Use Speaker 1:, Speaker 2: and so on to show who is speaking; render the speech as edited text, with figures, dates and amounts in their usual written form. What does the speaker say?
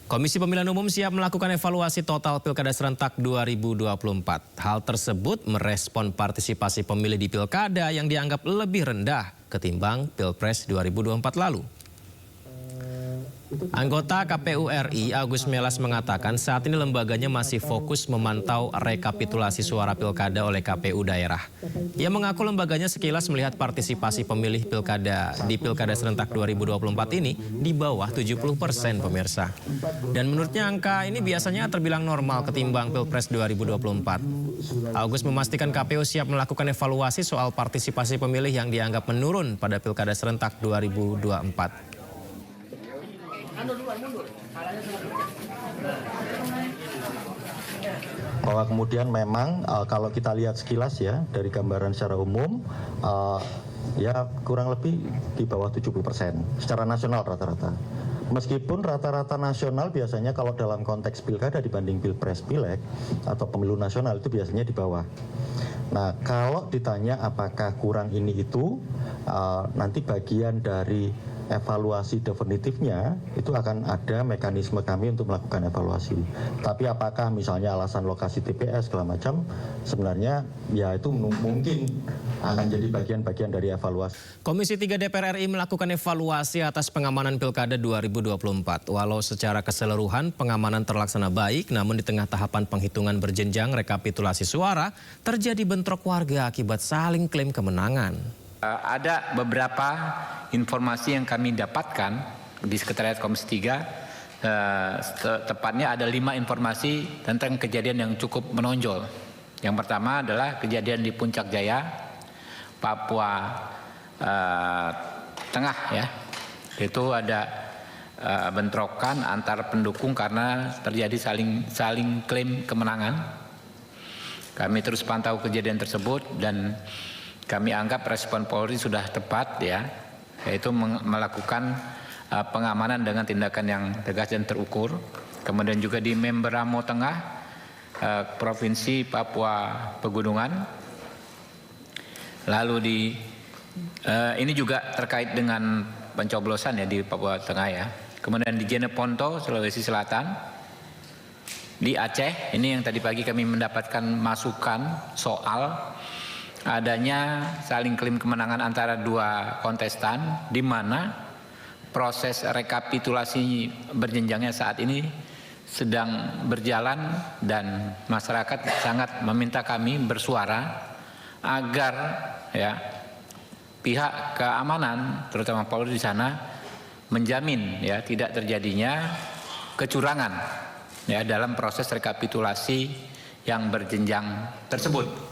Speaker 1: Komisi Pemilihan Umum siap melakukan evaluasi total Pilkada serentak 2024. Hal tersebut merespon partisipasi pemilih di Pilkada yang dianggap lebih rendah ketimbang Pilpres 2024 lalu. Anggota KPU RI Agus Melas mengatakan saat ini lembaganya masih fokus memantau rekapitulasi suara Pilkada oleh KPU daerah. Ia mengaku lembaganya sekilas melihat partisipasi pemilih Pilkada di Pilkada serentak 2024 ini di bawah 70% pemirsa. Dan menurutnya angka ini biasanya terbilang normal ketimbang Pilpres 2024. Agus memastikan KPU siap melakukan evaluasi soal partisipasi pemilih yang dianggap menurun pada Pilkada serentak 2024.
Speaker 2: Bahwa kemudian memang kalau kita lihat sekilas ya dari gambaran secara umum ya kurang lebih di bawah 70% secara nasional rata-rata. Meskipun rata-rata nasional biasanya kalau dalam konteks pilkada dibanding pilpres pileg atau pemilu nasional itu biasanya di bawah. Nah kalau ditanya apakah kurang ini itu nanti bagian dari evaluasi definitifnya itu akan ada mekanisme kami untuk melakukan evaluasi. Tapi apakah misalnya alasan lokasi TPS segala macam sebenarnya ya itu mungkin akan jadi bagian-bagian dari evaluasi.
Speaker 1: Komisi 3 DPR RI melakukan evaluasi atas pengamanan Pilkada 2024. Walau secara keseluruhan pengamanan terlaksana baik, namun di tengah tahapan penghitungan berjenjang rekapitulasi suara terjadi bentrok warga akibat saling klaim kemenangan.
Speaker 3: Ada beberapa informasi yang kami dapatkan di Sekretariat Komisi 3, tepatnya ada 5 informasi tentang kejadian yang cukup menonjol. Yang pertama adalah kejadian di Puncak Jaya, Papua Tengah ya. Itu ada bentrokan antar pendukung karena terjadi saling klaim kemenangan. Kami terus pantau kejadian tersebut dan kami anggap respon Polri sudah tepat ya, yaitu melakukan pengamanan dengan tindakan yang tegas dan terukur. Kemudian juga di Memberamo Tengah, Provinsi Papua Pegunungan. Lalu ini juga terkait dengan pencoblosan ya di Papua Tengah ya. Kemudian di Jeneponto, Sulawesi Selatan. Di Aceh, ini yang tadi pagi kami mendapatkan masukan soal adanya saling klaim kemenangan antara 2 kontestan di mana proses rekapitulasi berjenjangnya saat ini sedang berjalan dan masyarakat sangat meminta kami bersuara agar ya pihak keamanan terutama Polri di sana menjamin ya tidak terjadinya kecurangan ya dalam proses rekapitulasi yang berjenjang tersebut.